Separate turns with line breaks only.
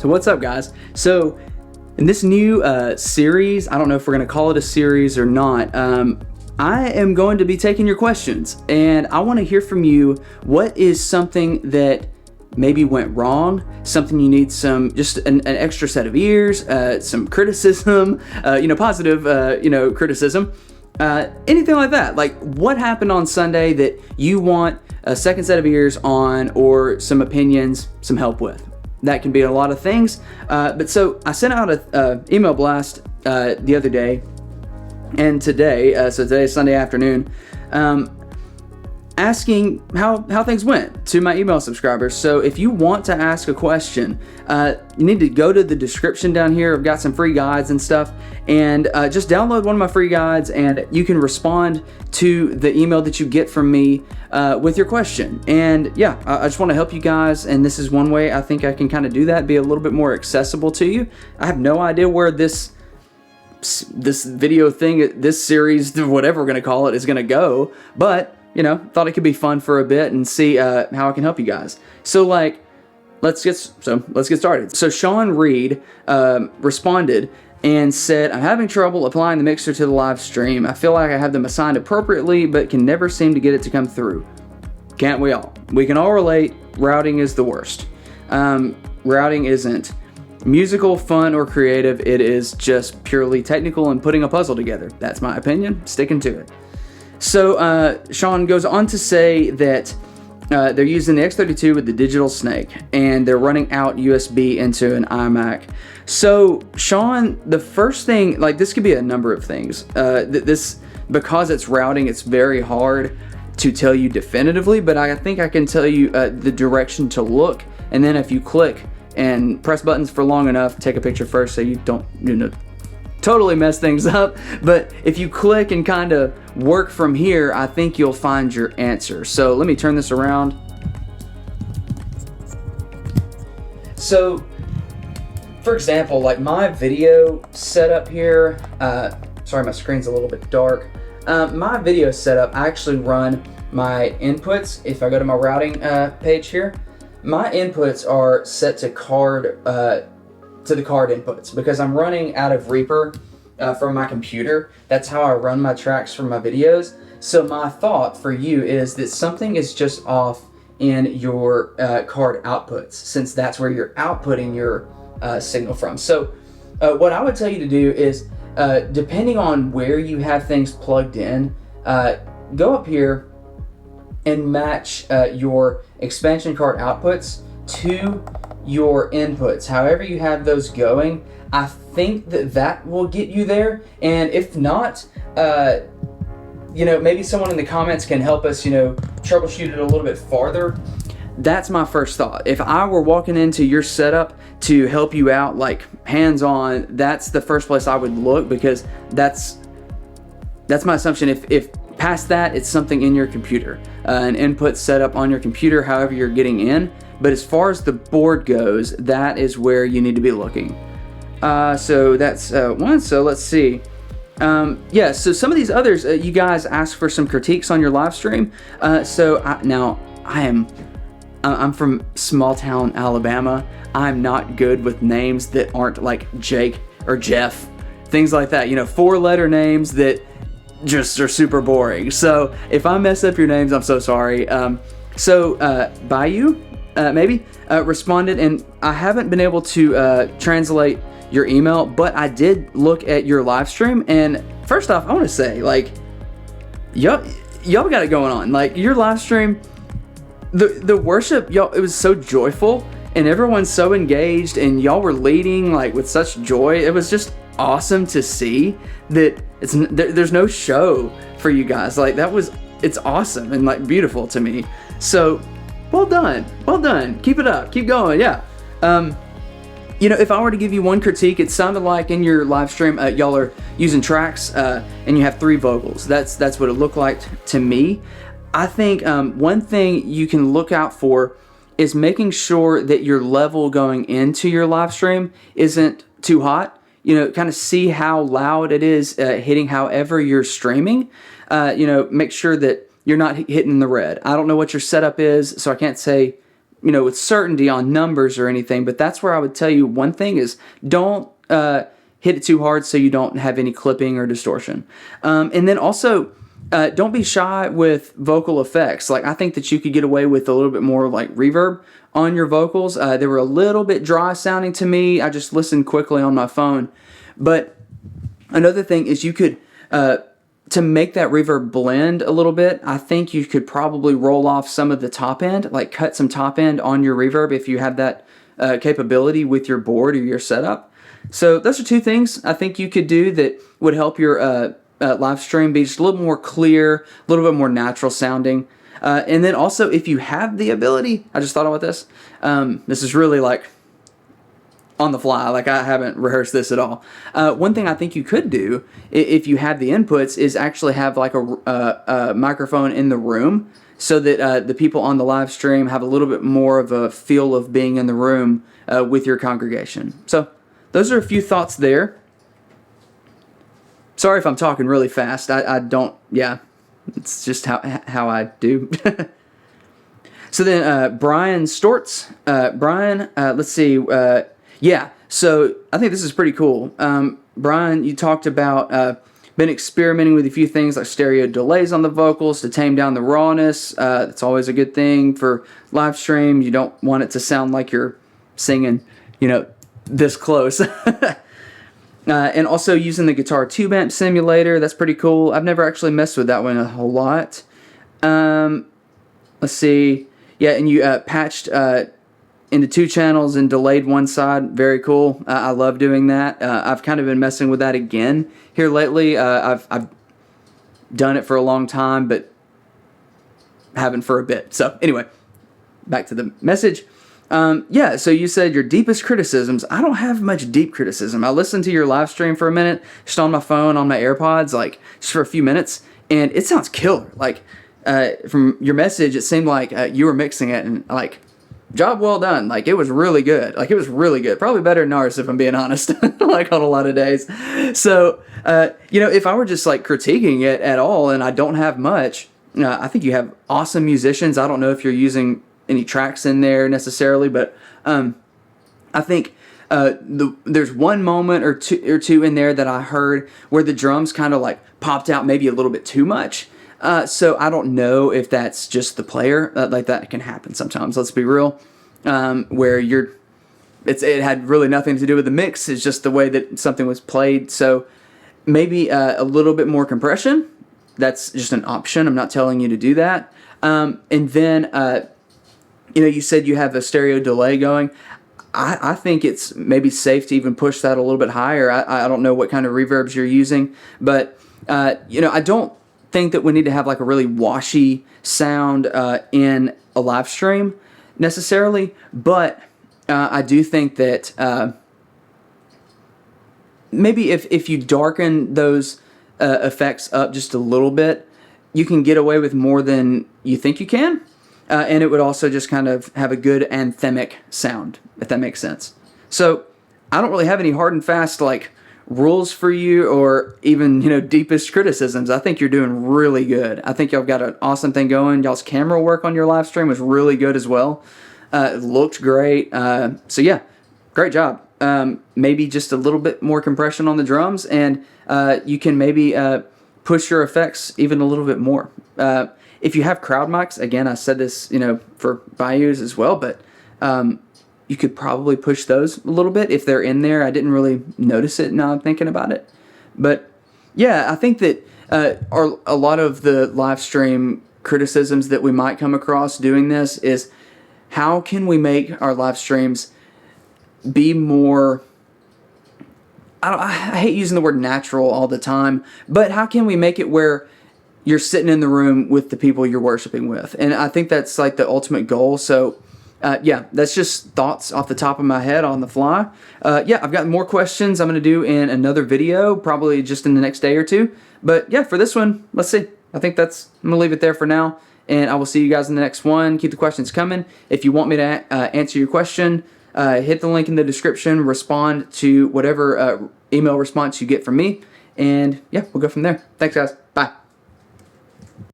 So what's up, guys? So in this new series, I don't know if we're going to call it a series or not, I am going to be taking your questions, and I want to hear from you. What is something that maybe went wrong, something you need just an extra set of ears, some criticism, positive, criticism, anything like that. Like, what happened on Sunday that you want a second set of ears on, or some opinions, some help with? That can be a lot of things. But so I sent out an email blast the other day and today, so today is Sunday afternoon, asking how things went to my email subscribers. So if you want to ask a question, you need to go to the description down here. I've got some free guides and stuff, and just download one of my free guides, and you can respond to the email that you get from me with your question. And yeah, I just want to help you guys, and this is one way I think I can kind of do that, be a little bit more accessible to you. I have no idea where this video thing, this series, whatever we're going to call it, is going to go, but thought it could be fun for a bit and see how I can help you guys. So let's get started. So Sean Reed responded and said, "I'm having trouble applying the mixer to the live stream. I feel like I have them assigned appropriately, but can never seem to get it to come through." Can't we all? We can all relate. Routing is the worst. Routing isn't musical, fun, or creative. It is just purely technical and putting a puzzle together. That's my opinion. Sticking to it. So Sean goes on to say that they're using the X32 with the digital snake, and they're running out USB into an iMac. So Sean, the first thing, this could be a number of things. Because it's routing, it's very hard to tell you definitively, but I think I can tell you the direction to look, and then if you click and press buttons for long enough, take a picture first so you don't totally mess things up, but if you click and kind of work from here, I think you'll find your answer. So let me turn this around. So for example, my video setup here, sorry, my screen's a little bit dark. My video setup, I actually run my inputs. If I go to my routing page here, my inputs are set to the card inputs, because I'm running out of Reaper from my computer. That's how I run my tracks from my videos. So my thought for you is that something is just off in your card outputs, since that's where you're outputting your signal from. So what I would tell you to do is, depending on where you have things plugged in, go up here and match your expansion card outputs to your inputs. However you have those going, I think that will get you there. And if not, maybe someone in the comments can help us, troubleshoot it a little bit farther. That's my first thought. If I were walking into your setup to help you out, hands-on, that's the first place I would look, because that's my assumption. If past that, it's something in your computer, an input setup on your computer, however you're getting in. But as far as the board goes, that is where you need to be looking. So that's one. So let's see. So some of these others, you guys asked for some critiques on your live stream. I'm from small town Alabama. I'm not good with names that aren't like Jake or Jeff, things like that. 4-letter names that just are super boring. So if I mess up your names, I'm so sorry. Bayou responded, and I haven't been able to translate your email, but I did look at your live stream, and first off, I want to say, y'all got it going on. Your live stream, the worship, y'all, it was so joyful, and everyone's so engaged, and y'all were leading with such joy. It was just awesome to see that there's no show for you guys. It's awesome and beautiful to me. So well done, keep it up, keep going. Yeah. If I were to give you one critique, it sounded like in your live stream, y'all are using tracks, and you have 3 vocals. That's what it looked like to me. I think one thing you can look out for is making sure that your level going into your live stream isn't too hot. Kind of see how loud it is hitting however you're streaming. Make sure that you're not hitting the red. I don't know what your setup is, so I can't say with certainty on numbers or anything, but that's where I would tell you one thing is don't hit it too hard so you don't have any clipping or distortion. And then also, don't be shy with vocal effects. Like, I think that you could get away with a little bit more like reverb on your vocals. They were a little bit dry sounding to me. I just listened quickly on my phone. But another thing is you could, to make that reverb blend a little bit, I think you could probably roll off some of the top end, like cut some top end on your reverb if you have that capability with your board or your setup. So those are two things I think you could do that would help your live stream be just a little more clear, a little bit more natural sounding. And then also, if you have the ability, I just thought about this. This is really like on the fly, like I haven't rehearsed this at all. One thing I think you could do, if you have the inputs, is actually have like a microphone in the room so that the people on the live stream have a little bit more of a feel of being in the room with your congregation. So those are a few thoughts there. Sorry if I'm talking really fast. I don't, yeah, it's just how I do. So then Brian Stortz. Brian, let's see. Yeah, so I think this is pretty cool. Brian, you talked about been experimenting with a few things like stereo delays on the vocals to tame down the rawness. That's always a good thing for live stream. You don't want it to sound like you're singing, this close. And also using the guitar tube amp simulator. That's pretty cool. I've never actually messed with that one a whole lot. Let's see. Yeah, and you patched into 2 channels and delayed one side. Very cool. I love doing that. I've kind of been messing with that again here lately. I've done it for a long time, but haven't for a bit. So anyway, back to the message. Yeah, so you said your deepest criticisms. I don't have much deep criticism. I listened to your live stream for a minute, just on my phone, on my AirPods, like just for a few minutes, and it sounds killer. Like, from your message, it seemed like you were mixing it, and like, job well done. Like, it was really good. Like, it was really good. Probably better than ours, if I'm being honest, like on a lot of days. So, if I were just like critiquing it at all, and I don't have much, I think you have awesome musicians. I don't know if you're using any tracks in there necessarily, but I think there's one moment or two in there that I heard where the drums kind of like popped out maybe a little bit too much. So I don't know if that's just the player. Like, that can happen sometimes. Let's be real. Where it had really nothing to do with the mix. It's just the way that something was played. So maybe a little bit more compression. That's just an option. I'm not telling you to do that. And then you said you have a stereo delay going. I think it's maybe safe to even push that a little bit higher. I don't know what kind of reverbs you're using, but I don't think that we need to have like a really washy sound in a live stream necessarily, but I do think that maybe if you darken those effects up just a little bit, you can get away with more than you think you can. And it would also just kind of have a good anthemic sound, if that makes sense. So I don't really have any hard and fast like rules for you or even, deepest criticisms. I think you're doing really good. I think y'all got an awesome thing going. Y'all's camera work on your live stream was really good as well. It looked great. So yeah, great job. Maybe just a little bit more compression on the drums, and you can maybe push your effects even a little bit more. If you have crowd mics, again, I said this, for Bayous as well, but you could probably push those a little bit if they're in there. I didn't really notice it now I'm thinking about it. But yeah, I think that a lot of the live stream criticisms that we might come across doing this is how can we make our live streams be more... I hate using the word natural all the time, but how can we make it where you're sitting in the room with the people you're worshiping with? And I think that's like the ultimate goal. So yeah, that's just thoughts off the top of my head on the fly. Yeah, I've got more questions I'm going to do in another video, probably just in the next day or two. But yeah, for this one, let's see. I'm going to leave it there for now, and I will see you guys in the next one. Keep the questions coming. If you want me to answer your question, hit the link in the description, respond to whatever email response you get from me, and yeah, we'll go from there. Thanks, guys. Bye.